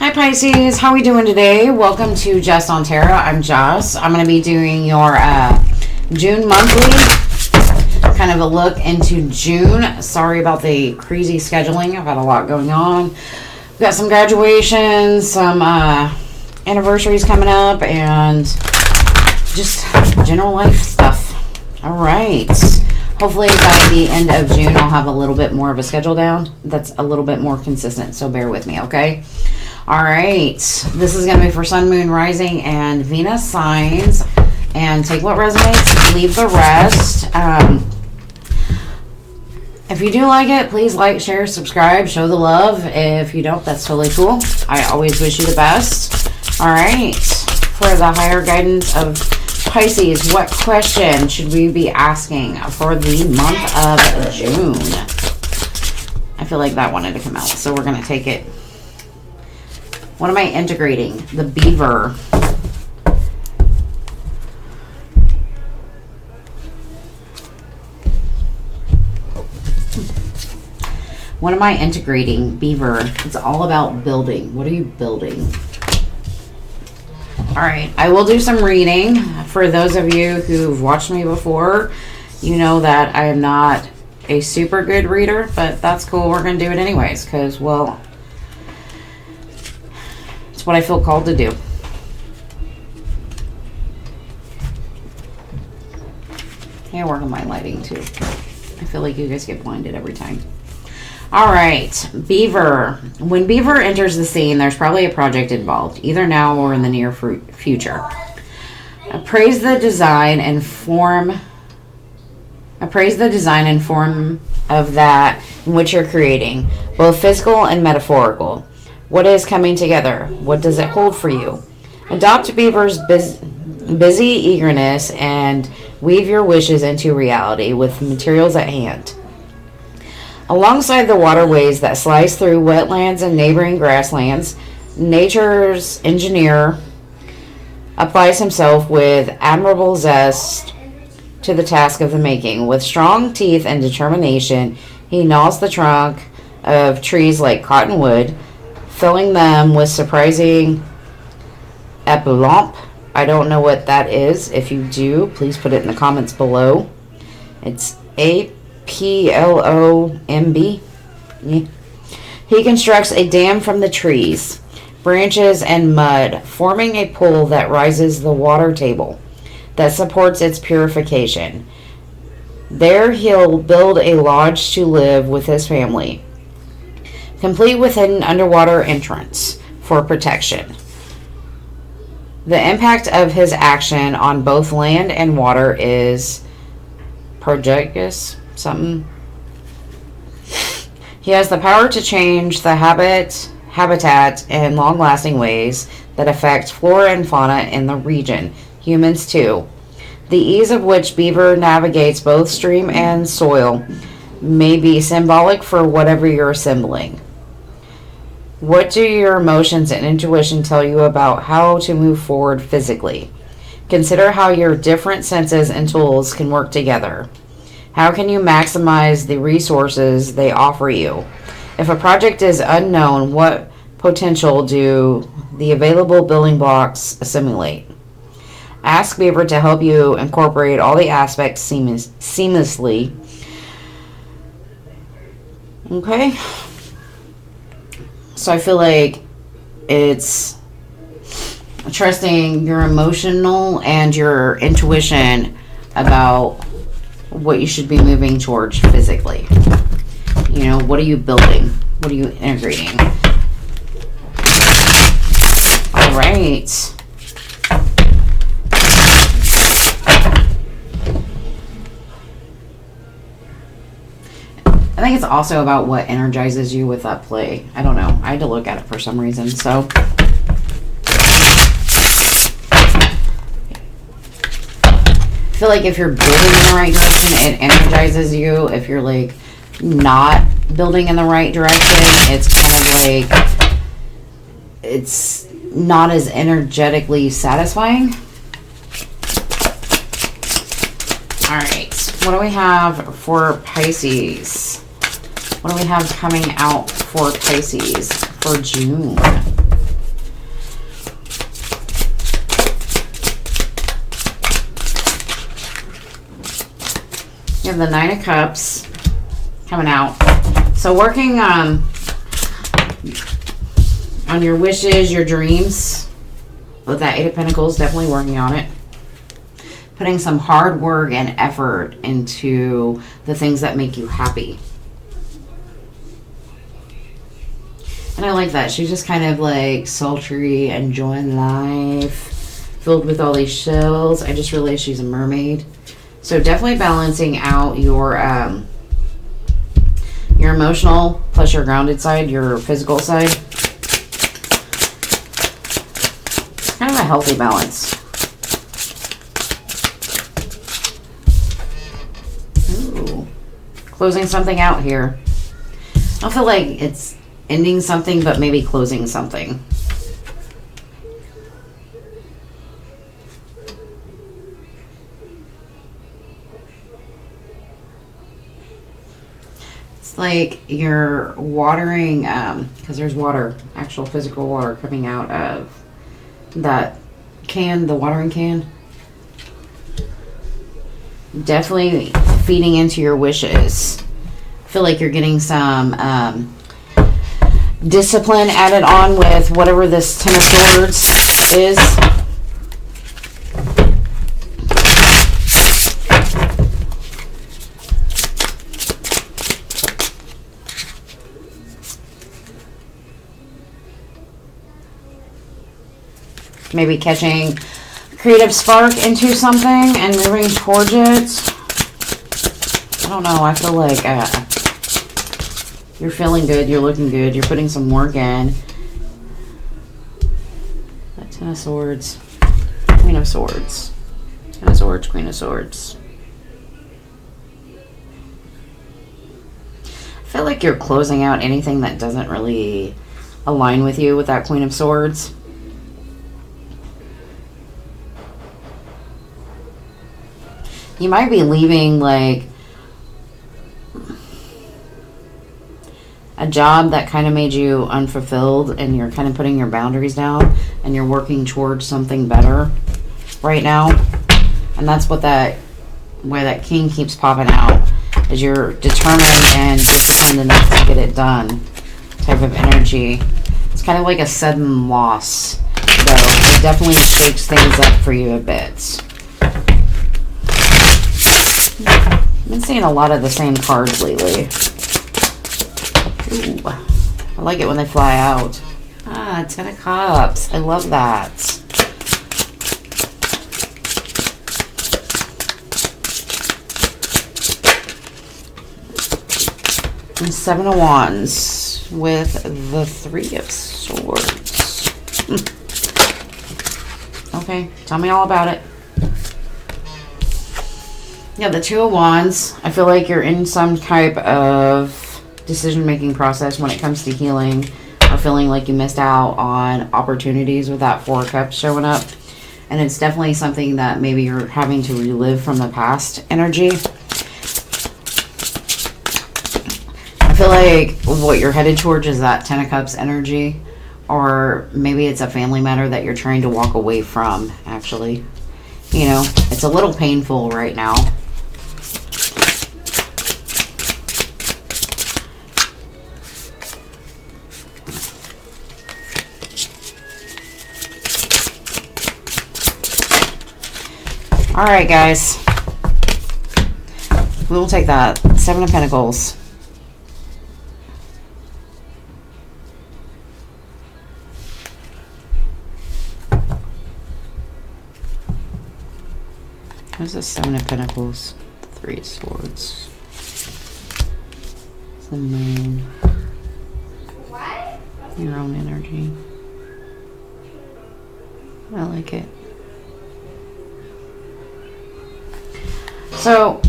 Hi Pisces, how are we doing today? Welcome to Jess on Tarot. I'm Jess. I'm going to be doing your June monthly, kind of a look into June. Sorry about the crazy scheduling. I've got a lot going on. We've got some graduations, some anniversaries coming up, and just general life stuff. All right. Hopefully by the end of June, I'll have a little bit more of a schedule down that's a little bit more consistent, so bear with me, okay? All right, this is going to be for Sun, Moon, Rising, and Venus signs. And take what resonates, leave the rest. If you do like it, please like, share, subscribe, show the love. If you don't, that's totally cool. I always wish you the best. All right, for the higher guidance of Pisces, what question should we be asking for the month of June? I feel like that wanted to come out, so we're going to take it. What am I integrating? The beaver. What am I integrating? Beaver. It's all about building. What are you building? All right. I will do some reading. For those of you who've watched me before, you know that I am not a super good reader, but that's cool. We're going to do it anyways because, well, what I feel called to do. I work on my lighting too. I feel like you guys get blinded every time. All right, Beaver. When Beaver enters the scene, there's probably a project involved, either now or in the near future. Appraise the design and form of that in which you're creating, both physical and metaphorical. What is coming together? What does it hold for you? Adopt Beaver's busy eagerness and weave your wishes into reality with materials at hand. Alongside the waterways that slice through wetlands and neighboring grasslands, nature's engineer applies himself with admirable zest to the task of the making. With strong teeth and determination, he gnaws the trunk of trees like cottonwood, filling them with surprising epaulemp. I don't know what that is. If you do, please put it in the comments below. It's APLOMB. Yeah. He constructs a dam from the trees, branches, and mud, forming a pool that rises the water table that supports its purification. There he'll build a lodge to live with his family, complete with an underwater entrance for protection. The impact of his action on both land and water is prodigious. Something. He has the power to change the habitat in long-lasting ways that affect flora and fauna in the region. Humans too. The ease of which Beaver navigates both stream and soil may be symbolic for whatever you're assembling. What do your emotions and intuition tell you about how to move forward physically? Consider how your different senses and tools can work together. How can you maximize the resources they offer you? If a project is unknown, what potential do the available building blocks assimilate? Ask Beaver to help you incorporate all the aspects seamlessly. Okay. So I feel like it's trusting your emotional and your intuition about what you should be moving towards physically. You know, what are you building? What are you integrating? All right. I think it's also about what energizes you with that play. I don't know. I had to look at it for some reason. So I feel like if you're building in the right direction, it energizes you. If you're like not building in the right direction, it's kind of like it's not as energetically satisfying. All right. What do we have for Pisces? What do we have coming out for Pisces for June? You have the Nine of Cups coming out. So working on your wishes, your dreams. With that Eight of Pentacles, definitely working on it. Putting some hard work and effort into the things that make you happy. And I like that. She's just kind of like sultry, enjoying life, filled with all these shells. I just realized she's a mermaid. So definitely balancing out your emotional plus your grounded side, your physical side. Kind of a healthy balance. Ooh. Closing something out here. I don't feel like it's ending something, but maybe closing something. It's like you're watering, because there's water, actual physical water coming out of that can, the watering can. Definitely feeding into your wishes. I feel like you're getting some discipline added on with whatever this Ten of Swords is. Maybe catching a creative spark into something and moving towards it. I don't know. I feel like you're feeling good. You're looking good. You're putting some work in. That Ten of Swords. Queen of Swords. Ten of Swords, Queen of Swords. I feel like you're closing out anything that doesn't really align with you with that Queen of Swords. You might be leaving like a job that kind of made you unfulfilled, and you're kind of putting your boundaries down and you're working towards something better right now. And that's what why that King keeps popping out, is you're determined and determined enough to get it done type of energy. It's kind of like a sudden loss, though. It definitely shakes things up for you a bit. I've been seeing a lot of the same cards lately. Ooh, I like it when they fly out. Ah, Ten of Cups. I love that. And Seven of Wands with the Three of Swords. Okay, tell me all about it. Yeah, the Two of Wands. I feel like you're in some type of decision-making process when it comes to healing, or feeling like you missed out on opportunities with that Four of Cups showing up. And it's definitely something that maybe you're having to relive from the past energy. I feel like what you're headed towards is that Ten of Cups energy, or maybe it's a family matter that you're trying to walk away from, actually. You know, it's a little painful right now. All right, guys. We will take that. Seven of Pentacles. Where's the Seven of Pentacles? Three of Swords. It's the Moon. Your own energy. I like it. So,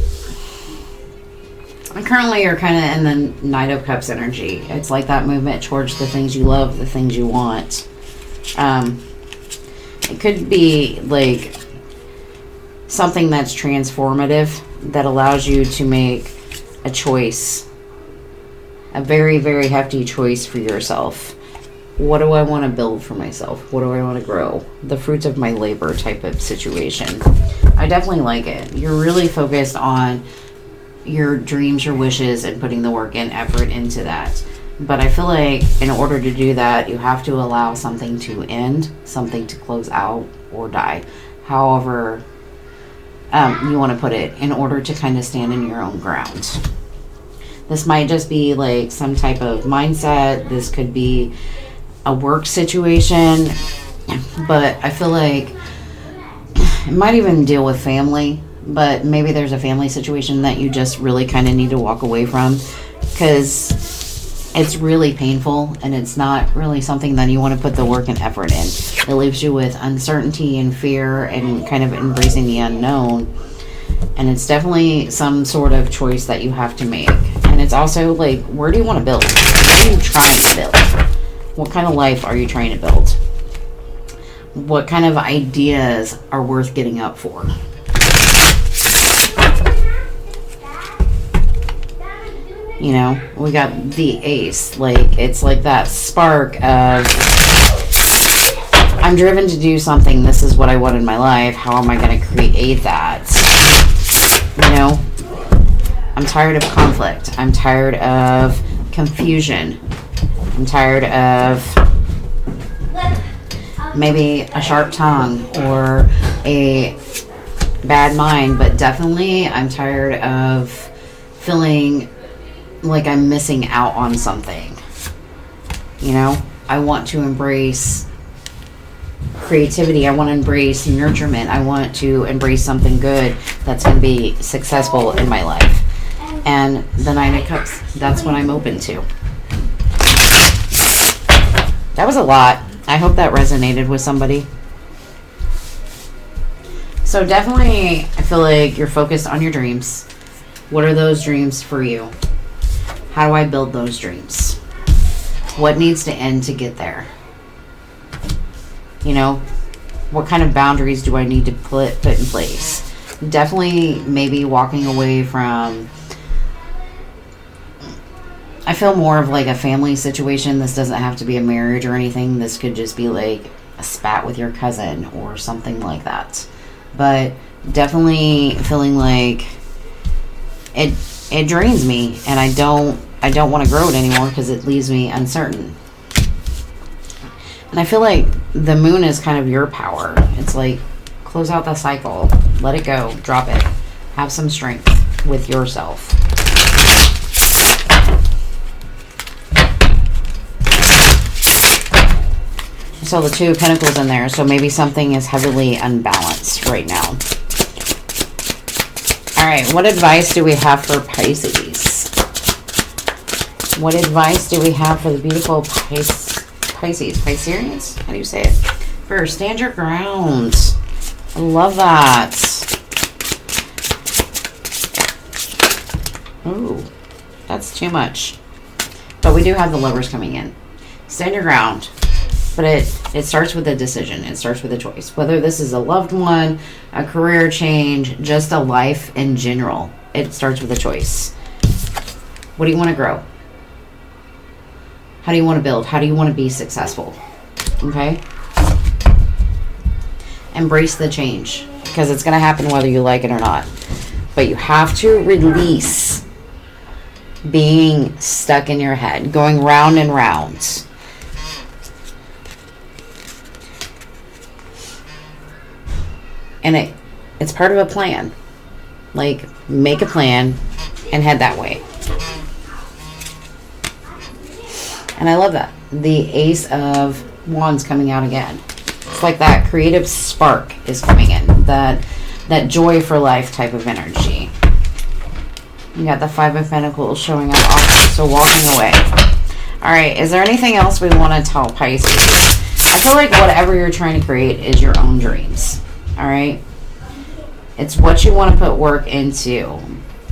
currently you're kind of in the Knight of Cups energy. It's like that movement towards the things you love, the things you want. It could be like something that's transformative, that allows you to make a choice. A very, very hefty choice for yourself. What do I want to build for myself? What do I want to grow? The fruits of my labor type of situation. I definitely like it. You're really focused on your dreams, your wishes, and putting the work and effort into that. But I feel like in order to do that, you have to allow something to end, something to close out or die. However, you want to put it, in order to kind of stand in your own ground. This might just be like some type of mindset. This could be a work situation. But I feel like it might even deal with family. But maybe there's a family situation that you just really kind of need to walk away from, because it's really painful and it's not really something that you want to put the work and effort in. It leaves you with uncertainty and fear and kind of embracing the unknown. And it's definitely some sort of choice that you have to make. And it's also like, where do you want to build? What are you trying to build? What kind of life are you trying to build? What kind of ideas are worth getting up for? You know, we got the ace. Like, it's like that spark of, I'm driven to do something. This is what I want in my life. How am I going to create that? You know, I'm tired of conflict. I'm tired of confusion. I'm tired of maybe a sharp tongue or a bad mind. But definitely, I'm tired of feeling like I'm missing out on something. You know, I want to embrace creativity. I want to embrace nurturement. I want to embrace something good that's going to be successful in my life. And the Nine of Cups, that's what I'm open to. That was a lot. I hope that resonated with somebody. So definitely, I feel like you're focused on your dreams. What are those dreams for you? How do I build those dreams? What needs to end to get there? You know, what kind of boundaries do I need to put in place? Definitely maybe walking away from, I feel more of like a family situation. This doesn't have to be a marriage or anything. This could just be like a spat with your cousin or something like that. But definitely feeling like it drains me, and I don't want to grow it anymore because it leaves me uncertain. And I feel like the moon is kind of your power. It's like, close out the cycle, let it go, drop it, have some strength with yourself. So the Two of Pentacles in there, so maybe something is heavily unbalanced right now. All right, what advice do we have for Pisces? What advice do we have for the beautiful Pisces? Pisceans? How do you say it? First, stand your ground. I love that. Ooh, that's too much. But we do have the Lovers coming in. Stand your ground. But it starts with a decision. It starts with a choice. Whether this is a loved one, a career change, just a life in general. It starts with a choice. What do you want to grow? How do you want to build? How do you want to be successful? Okay? Embrace the change. Because it's going to happen whether you like it or not. But you have to release being stuck in your head. Going round and round. And it's part of a plan. Like, make a plan and head that way. And I love that. The Ace of Wands coming out again. It's like that creative spark is coming in. That joy for life type of energy. You got the Five of Pentacles showing up also. So walking away. Alright, is there anything else we want to tell Pisces? I feel like whatever you're trying to create is your own dreams. Alright? It's what you want to put work into.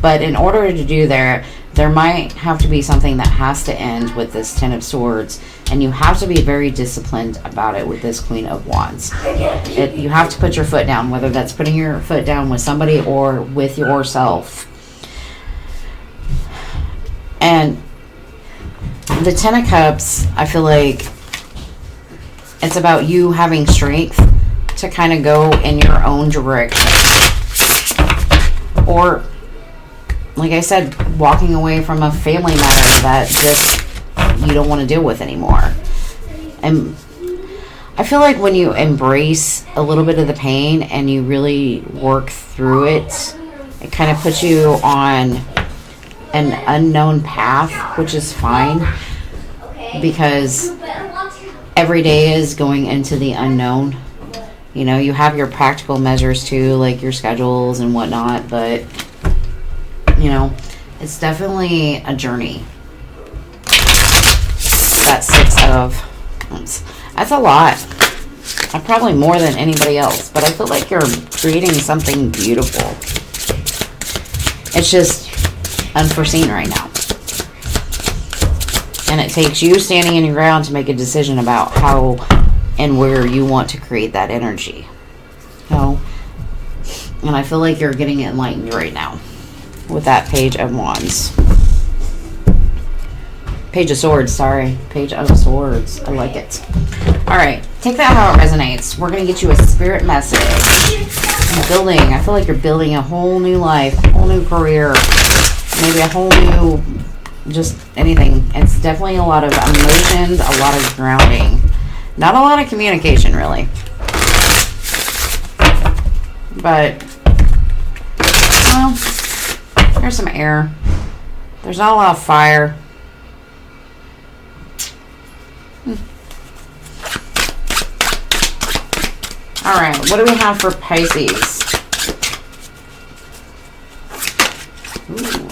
But in order to do there might have to be something that has to end with this Ten of Swords. And you have to be very disciplined about it with this Queen of Wands. You have to put your foot down, whether that's putting your foot down with somebody or with yourself. And the Ten of Cups, I feel like it's about you having strength to kind of go in your own direction. Or like I said, walking away from a family matter that just you don't want to deal with anymore. And I feel like when you embrace a little bit of the pain and you really work through it, it kind of puts you on an unknown path, which is fine, because every day is going into the unknown. You know, you have your practical measures too, like your schedules and whatnot, but, you know, it's definitely a journey. That 6 of... That's a lot. Probably more than anybody else, but I feel like you're creating something beautiful. It's just unforeseen right now. And it takes you standing in your ground to make a decision about how and where you want to create that energy. You know? And I feel like you're getting enlightened right now with that Page of Wands. Page of Swords, sorry. Page of Swords. I like it. Alright, take that how it resonates. We're going to get you a spirit message. Building. I feel like you're building a whole new life, a whole new career, maybe a whole new, just anything. It's definitely a lot of emotions, a lot of grounding. Not a lot of communication, really. But, well, there's some air. There's not a lot of fire. Alright, what do we have for Pisces? Ooh.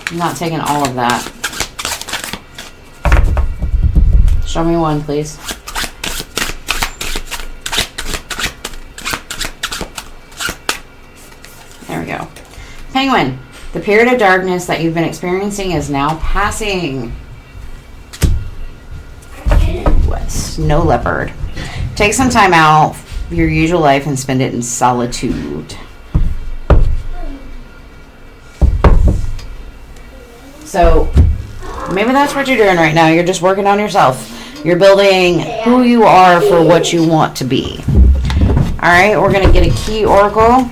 I'm not taking all of that. Show me one, please. There we go. Penguin, the period of darkness that you've been experiencing is now passing. Ooh, snow leopard. Take some time out of your usual life and spend it in solitude. So, maybe that's what you're doing right now. You're just working on yourself. You're building who you are for what you want to be. Alright, we're going to get a key oracle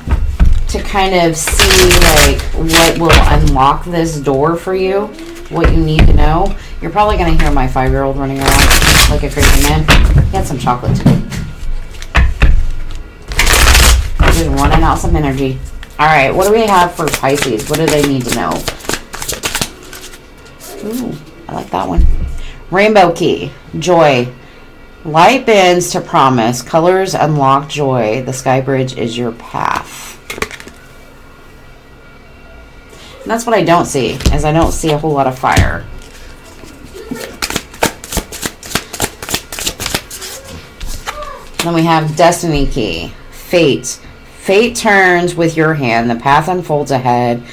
to kind of see, like, what will unlock this door for you. What you need to know. You're probably going to hear my 5-year-old running around like a crazy man. He had some chocolate today. Just running out some energy. Alright, what do we have for Pisces? What do they need to know? Ooh, I like that one. Rainbow key. Joy. Light bends to promise. Colors unlock joy. The sky bridge is your path. And that's what I don't see, is I don't see a whole lot of fire. Then we have Destiny Key. Fate. Fate turns with your hand. The path unfolds ahead.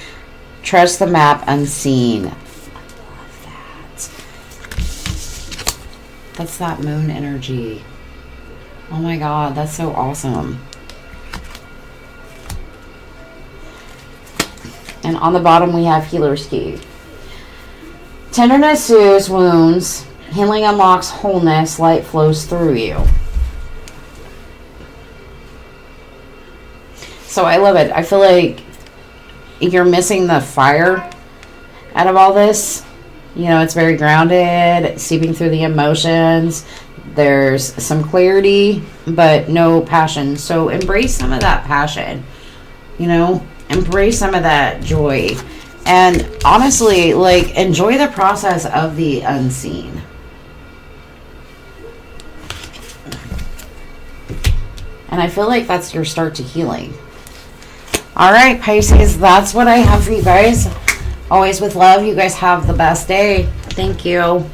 Trust the map unseen. I love that. That's that moon energy. Oh my god, that's so awesome. And on the bottom we have Healer's Key. Tenderness soothes wounds. Healing unlocks wholeness. Light flows through you. So I love it. I feel like you're missing the fire out of all this. You know, it's very grounded, seeping through the emotions. There's some clarity, but no passion. So embrace some of that passion. You know, embrace some of that joy. And honestly, like, enjoy the process of the unseen. And I feel like that's your start to healing. All right, Pisces, that's what I have for you guys. Always with love. You guys have the best day. Thank you.